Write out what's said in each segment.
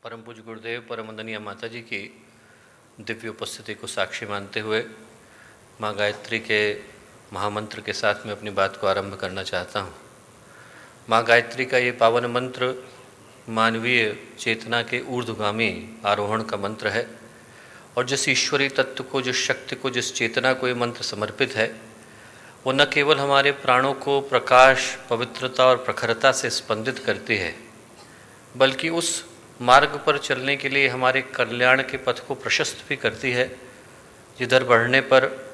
परम पूज्य गुरुदेव परम वंदनीय माता जी की दिव्य उपस्थिति को साक्षी मानते हुए माँ गायत्री के महामंत्र के साथ मैं अपनी बात को आरंभ करना चाहता हूँ। माँ गायत्री का ये पावन मंत्र मानवीय चेतना के ऊर्ध्वगामी आरोहण का मंत्र है और जिस ईश्वरीय तत्व को, जिस शक्ति को, जिस चेतना को ये मंत्र समर्पित है, वो न केवल हमारे प्राणों को प्रकाश, पवित्रता और प्रखरता से स्पंदित करती है, बल्कि उस मार्ग पर चलने के लिए हमारे कल्याण के पथ को प्रशस्त भी करती है, जिधर बढ़ने पर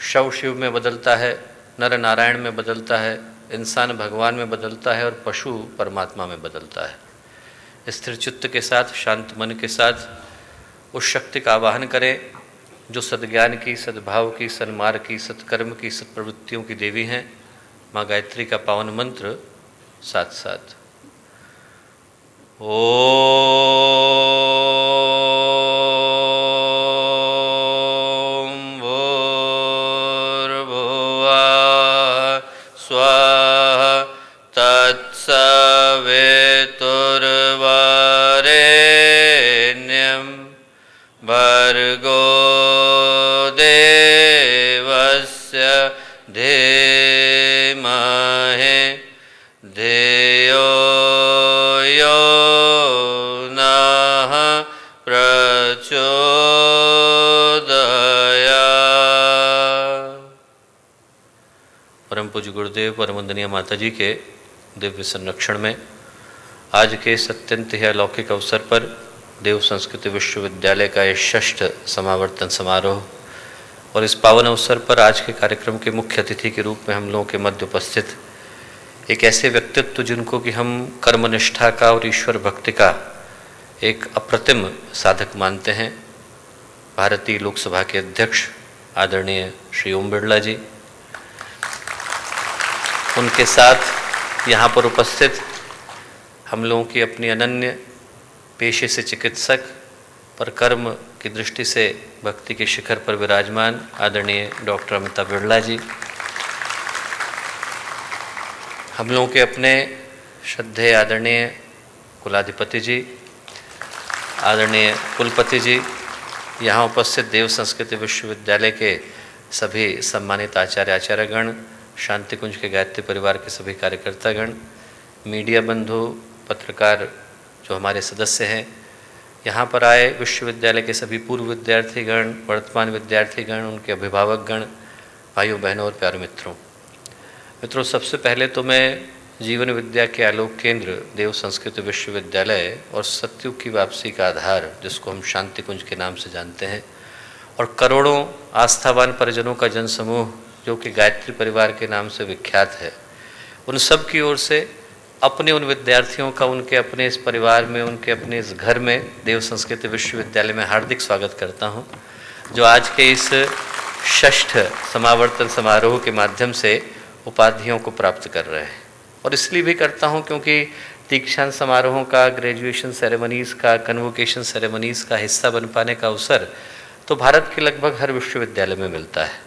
शव शिव में बदलता है, नर नारायण में बदलता है, इंसान भगवान में बदलता है और पशु परमात्मा में बदलता है। स्थिर चित्त के साथ, शांत मन के साथ उस शक्ति का आवाहन करें जो सद्ज्ञान की, सद्भाव की, सन्मार्ग की, सत्कर्म की, सत्प्रवृत्तियों की देवी हैं। माँ गायत्री का पावन मंत्र साथ साथ ओम भूर्भुवः स्वः तत्सवितुर्वरेण्यं भर्गो देवस्य धीमहि धियो यो नः प्रचोदयात्। परम पूज्य गुरुदेव परम वंदनीय माता जी के दिव्य संरक्षण में आज के इस अत्यंत ही अलौकिक अवसर पर देव संस्कृत विश्वविद्यालय का यह 6ठ समावर्तन समारोह और इस पावन अवसर पर आज के कार्यक्रम के मुख्य अतिथि के रूप में हम लोगों के मध्य उपस्थित एक ऐसे व्यक्तित्व जिनको कि हम कर्मनिष्ठा का और ईश्वर भक्ति का एक अप्रतिम साधक मानते हैं, भारतीय लोकसभा के अध्यक्ष आदरणीय श्री ओम बिरला जी, उनके साथ यहाँ पर उपस्थित हम लोगों की अपनी अनन्य पेशे से चिकित्सक पर कर्म की दृष्टि से भक्ति के शिखर पर विराजमान आदरणीय डॉक्टर अमिता बिरला जी, हम लोगों के अपने श्रद्धेय आदरणीय कुलाधिपति जी, आदरणीय कुलपति जी, यहाँ उपस्थित देव संस्कृत विश्वविद्यालय के सभी सम्मानित आचार्य आचार्यगण, शांति कुंज के गायत्री परिवार के सभी कार्यकर्तागण, मीडिया बंधु, पत्रकार जो हमारे सदस्य हैं, यहाँ पर आए विश्वविद्यालय के सभी पूर्व विद्यार्थीगण, वर्तमान विद्यार्थीगण, उनके अभिभावकगण, भाइयों बहनों और प्यारे मित्रों, सबसे पहले तो मैं जीवन विद्या के आलोक केंद्र देव संस्कृत विश्वविद्यालय और सतयुग की वापसी का आधार जिसको हम शांति कुंज के नाम से जानते हैं और करोड़ों आस्थावान परिजनों का जनसमूह जो कि गायत्री परिवार के नाम से विख्यात है, उन सब की ओर से अपने उन विद्यार्थियों का उनके अपने इस परिवार में, उनके अपने इस घर में देव संस्कृत विश्वविद्यालय में हार्दिक स्वागत करता हूं, जो आज के इस 6ठ समावर्तन समारोह के माध्यम से उपाधियों को प्राप्त कर रहे हैं। और इसलिए भी करता हूं क्योंकि दीक्षांत समारोहों का, ग्रेजुएशन सेरेमनीज़ का, कन्वोकेशन सेरेमनीज़ का हिस्सा बन पाने का अवसर तो भारत के लगभग हर विश्वविद्यालय में मिलता है,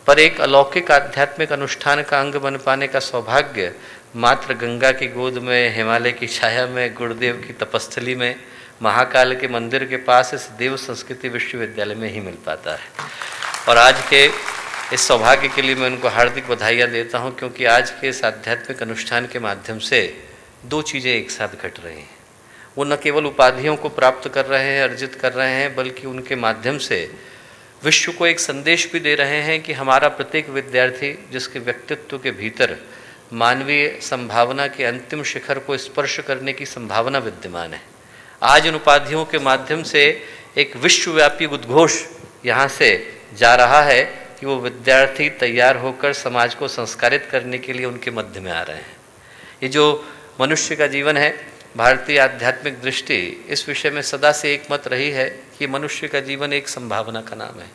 पर एक अलौकिक आध्यात्मिक अनुष्ठान का अंग बन पाने का सौभाग्य मात्र गंगा की गोद में, हिमालय की छाया में, गुरुदेव की तपस्थली में, महाकाल के मंदिर के पास इस देव संस्कृति विश्वविद्यालय में ही मिल पाता है। और आज के इस सौभाग्य के लिए मैं उनको हार्दिक बधाइयाँ देता हूँ, क्योंकि आज के इस आध्यात्मिक अनुष्ठान के माध्यम से 2 चीज़ें एक साथ घट रही हैं। वो न केवल उपाधियों को प्राप्त कर रहे हैं, अर्जित कर रहे हैं, बल्कि उनके माध्यम से विश्व को एक संदेश भी दे रहे हैं कि हमारा प्रत्येक विद्यार्थी जिसके व्यक्तित्व के भीतर मानवीय संभावना के अंतिम शिखर को स्पर्श करने की संभावना विद्यमान है, आज इन उपाधियों के माध्यम से एक विश्वव्यापी उद्घोष यहाँ से जा रहा है कि वो विद्यार्थी तैयार होकर समाज को संस्कारित करने के लिए उनके मध्य में आ रहे हैं। ये जो मनुष्य का जीवन है, भारतीय आध्यात्मिक दृष्टि इस विषय में सदा से एकमत रही है कि मनुष्य का जीवन एक संभावना का नाम है,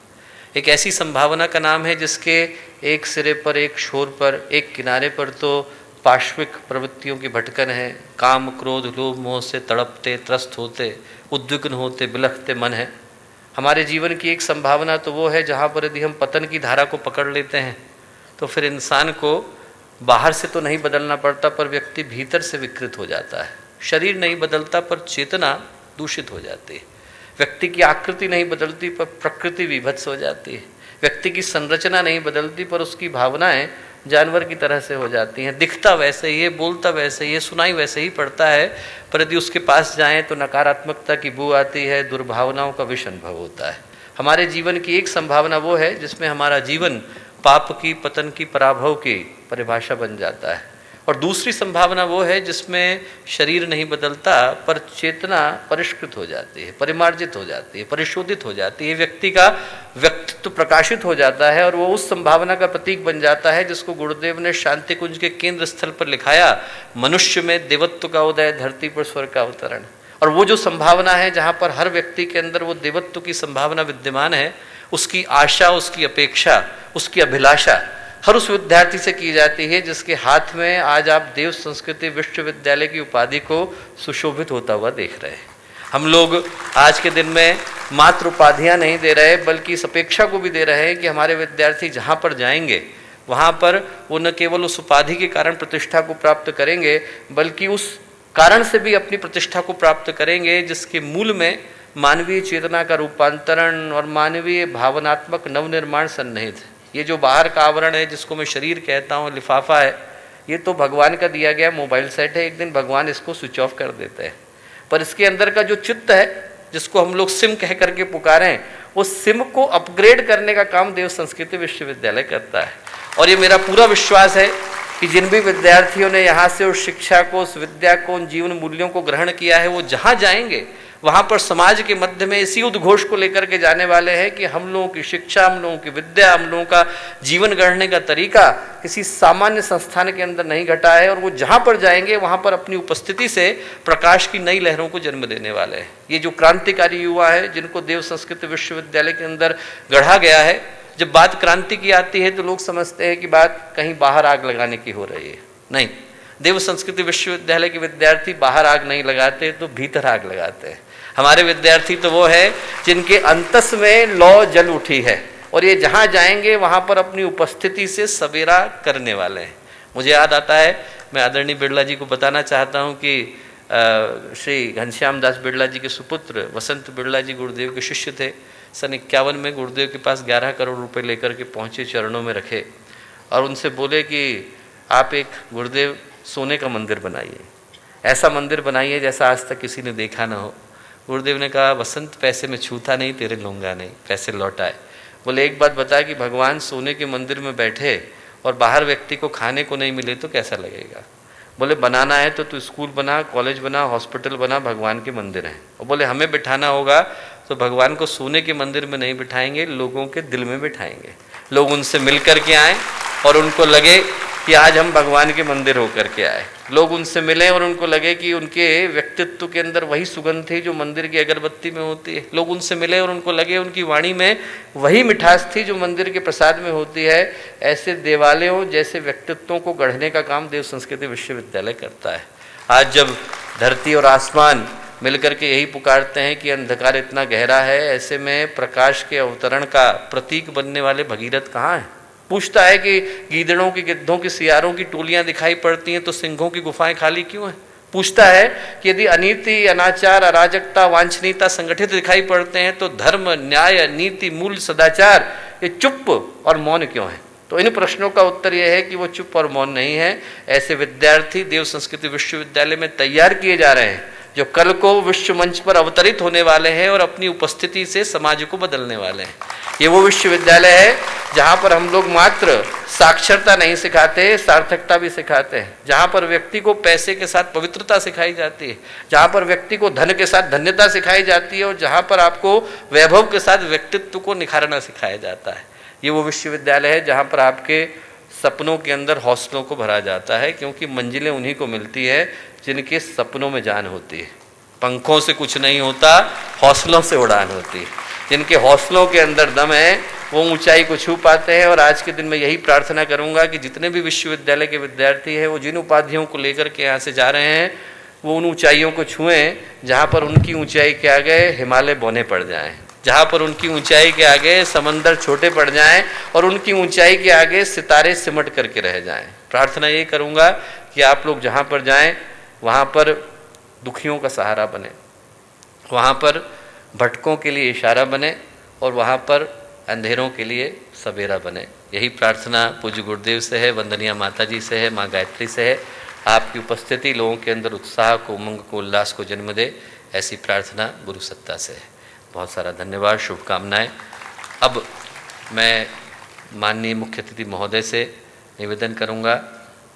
एक ऐसी संभावना का नाम है जिसके एक सिरे पर, एक छोर पर, एक किनारे पर तो पार्श्विक प्रवृत्तियों की भटकन है, काम, क्रोध, लोभ, मोह से तड़पते, त्रस्त होते, उद्विग्न होते, बिलखते मन है। हमारे जीवन की एक संभावना तो वो है जहाँ पर यदि हम पतन की धारा को पकड़ लेते हैं तो फिर इंसान को बाहर से तो नहीं बदलना पड़ता, पर व्यक्ति भीतर से विकृत हो जाता है। शरीर नहीं बदलता पर चेतना दूषित हो जाती है। व्यक्ति की आकृति नहीं बदलती पर प्रकृति विभत्स हो जाती है। व्यक्ति की संरचना नहीं बदलती पर उसकी भावनाएं जानवर की तरह से हो जाती हैं। दिखता वैसे ही है, बोलता वैसे ही है, सुनाई वैसे ही पड़ता है, पर यदि उसके पास जाएं तो नकारात्मकता की बू आती है, दुर्भावनाओं का विष अनुभव होता है। हमारे जीवन की एक संभावना वो है जिसमें हमारा जीवन पाप की, पतन की, पराभव की परिभाषा बन जाता है, और दूसरी संभावना वो है जिसमें शरीर नहीं बदलता पर चेतना परिष्कृत हो जाती है, परिमार्जित हो जाती है, परिशोधित हो जाती है, व्यक्ति का व्यक्तित्व प्रकाशित हो जाता है और वो उस संभावना का प्रतीक बन जाता है जिसको गुरुदेव ने शांति कुंज के केंद्र स्थल पर लिखाया, मनुष्य में देवत्व का उदय, धरती पर स्वर्ग का अवतरण। और वो जो संभावना है जहाँ पर हर व्यक्ति के अंदर वो देवत्व की संभावना विद्यमान है, उसकी आशा, उसकी अपेक्षा, उसकी अभिलाषा हर उस विद्यार्थी से की जाती है जिसके हाथ में आज आप देव संस्कृति विश्वविद्यालय की उपाधि को सुशोभित होता हुआ देख रहे हैं। हम लोग आज के दिन में मात्र उपाधियां नहीं दे रहे बल्कि इस अपेक्षा को भी दे रहे हैं कि हमारे विद्यार्थी जहाँ पर जाएंगे वहाँ पर वो न केवल उस उपाधि के कारण प्रतिष्ठा को प्राप्त करेंगे बल्कि उस कारण से भी अपनी प्रतिष्ठा को प्राप्त करेंगे जिसके मूल में मानवीय चेतना का रूपांतरण और मानवीय भावनात्मक नवनिर्माण सन्निहित है। ये जो बाहर का आवरण है जिसको मैं शरीर कहता हूँ, लिफाफा है, ये तो भगवान का दिया गया मोबाइल सेट है। एक दिन भगवान इसको स्विच ऑफ कर देते हैं, पर इसके अंदर का जो चित्त है जिसको हम लोग सिम कह करके पुकारें, वो सिम को अपग्रेड करने का काम देव संस्कृति विश्वविद्यालय करता है। और ये मेरा पूरा विश्वास है कि जिन भी विद्यार्थियों ने यहाँ से उस शिक्षा को, उस विद्या को, उन जीवन मूल्यों को ग्रहण किया है, वो जहाँ जाएंगे वहाँ पर समाज के मध्य में इसी उद्घोष को लेकर के जाने वाले हैं कि हम लोगों की शिक्षा, हम लोगों की विद्या, हम लोगों का जीवन गढ़ने का तरीका किसी सामान्य संस्थान के अंदर नहीं घटा है, और वो जहाँ पर जाएंगे वहाँ पर अपनी उपस्थिति से प्रकाश की नई लहरों को जन्म देने वाले हैं। ये जो क्रांतिकारी युवा है जिनको देव संस्कृत विश्वविद्यालय के अंदर गढ़ा गया है, जब बात क्रांति की आती है तो लोग समझते हैं कि बात कहीं बाहर आग लगाने की हो रही है। नहीं, देव संस्कृति विश्वविद्यालय के विद्यार्थी बाहर आग नहीं लगाते तो भीतर आग लगाते हैं। हमारे विद्यार्थी तो वो है जिनके अंतस में लौ जल उठी है, और ये जहाँ जाएंगे वहाँ पर अपनी उपस्थिति से सवेरा करने वाले हैं। मुझे याद आता है, मैं आदरणीय बिरला जी को बताना चाहता हूँ कि श्री घनश्याम दास बिरला जी के सुपुत्र वसंत बिरला जी गुरुदेव के शिष्य थे। सन 51 में गुरुदेव के पास 11 करोड़ रुपए लेकर के पहुँचे, चरणों में रखे और उनसे बोले कि आप एक गुरुदेव सोने का मंदिर बनाइए, ऐसा मंदिर बनाइए जैसा आज तक किसी ने देखा ना हो। गुरुदेव ने कहा, वसंत पैसे में छूता नहीं, तेरे लूँगा नहीं, पैसे लौटाए। बोले एक बात बता कि भगवान सोने के मंदिर में बैठे और बाहर व्यक्ति को खाने को नहीं मिले तो कैसा लगेगा? बोले बनाना है तो तू स्कूल बना, कॉलेज बना, हॉस्पिटल बना, भगवान के मंदिर हैं। और बोले हमें बिठाना होगा तो भगवान को सोने के मंदिर में नहीं बिठाएंगे, लोगों के दिल में बिठाएंगे। लोग उनसे मिल कर के आएँ और उनको लगे कि आज हम भगवान के मंदिर होकर के आए। लोग उनसे मिले और उनको लगे कि उनके व्यक्तित्व के अंदर वही सुगंध थी जो मंदिर की अगरबत्ती में होती है। लोग उनसे मिले और उनको लगे उनकी वाणी में वही मिठास थी जो मंदिर के प्रसाद में होती है। ऐसे देवालयों जैसे व्यक्तित्वों को गढ़ने का काम देव संस्कृति विश्वविद्यालय करता है। आज जब धरती और आसमान मिलकर के यही पुकारते हैं कि अंधकार इतना गहरा है, ऐसे में प्रकाश के अवतरण का प्रतीक बनने वाले भगीरथ कहाँ हैं? पूछता है कि गीदड़ों की, गिद्धों की, सियारों की टोलियां दिखाई पड़ती हैं तो सिंहों की गुफाएं खाली क्यों हैं? पूछता है कि यदि अनीति, अनाचार, अराजकता, वांछनीयता संगठित दिखाई पड़ते हैं तो धर्म, न्याय, नीति, मूल्य, सदाचार ये चुप और मौन क्यों है? तो इन प्रश्नों का उत्तर यह है कि वो चुप और मौन नहीं है। ऐसे विद्यार्थी देव संस्कृति विश्वविद्यालय में तैयार किए जा रहे हैं जो कल को विश्व मंच पर अवतरित होने वाले हैं और अपनी उपस्थिति से समाज को बदलने वाले हैं। ये वो विश्वविद्यालय है जहाँ पर हम लोग मात्र साक्षरता नहीं सिखाते, सार्थकता भी सिखाते हैं। जहाँ पर व्यक्ति को पैसे के साथ पवित्रता सिखाई जाती है, जहाँ पर व्यक्ति को धन के साथ धन्यता सिखाई जाती है, और जहाँ पर आपको वैभव के साथ व्यक्तित्व को निखारना सिखाया जाता है। ये वो विश्वविद्यालय है जहाँ पर आपके सपनों के अंदर हौसलों को भरा जाता है, क्योंकि मंजिलें उन्हीं को मिलती है जिनके सपनों में जान होती है। पंखों से कुछ नहीं होता, हौसलों से उड़ान होती है। जिनके हौसलों के अंदर दम है वो ऊंचाई को छू पाते हैं। और आज के दिन में यही प्रार्थना करूंगा कि जितने भी विश्वविद्यालय के विद्यार्थी हैं वो जिन उपाधियों को लेकर के यहाँ से जा रहे हैं वो उन ऊंचाइयों को छुएं जहाँ पर उनकी ऊंचाई के आगे हिमालय बौने पड़ जाएं, जहाँ पर उनकी ऊंचाई के आगे समंदर छोटे पड़ जाएं और उनकी ऊंचाई के आगे सितारे सिमट करके रह जाएं। प्रार्थना ये करूँगा कि आप लोग जहाँ पर जाएं वहाँ पर दुखियों का सहारा बने, वहाँ पर भटकों के लिए इशारा बने और वहाँ पर अंधेरों के लिए सवेरा बने। यही प्रार्थना पूज्य गुरुदेव से है, वंदनीय माता जी से है, माँ गायत्री से है। आपकी उपस्थिति लोगों के अंदर उत्साह को, उमंग को, उल्लास को जन्म दे, ऐसी प्रार्थना गुरु सत्ता से है। बहुत सारा धन्यवाद, शुभकामनाएं। अब मैं माननीय मुख्य अतिथि महोदय से निवेदन करूंगा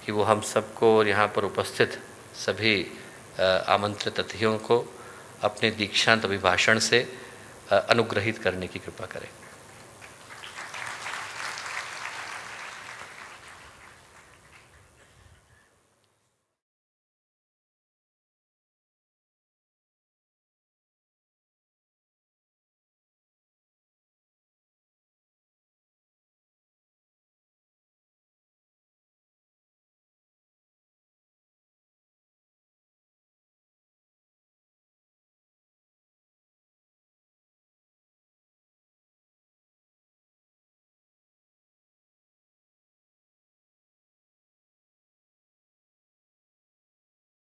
कि वो हम सबको और यहाँ पर उपस्थित सभी आमंत्रित अतिथियों को अपने दीक्षांत अभिभाषण से अनुग्रहित करने की कृपा करें।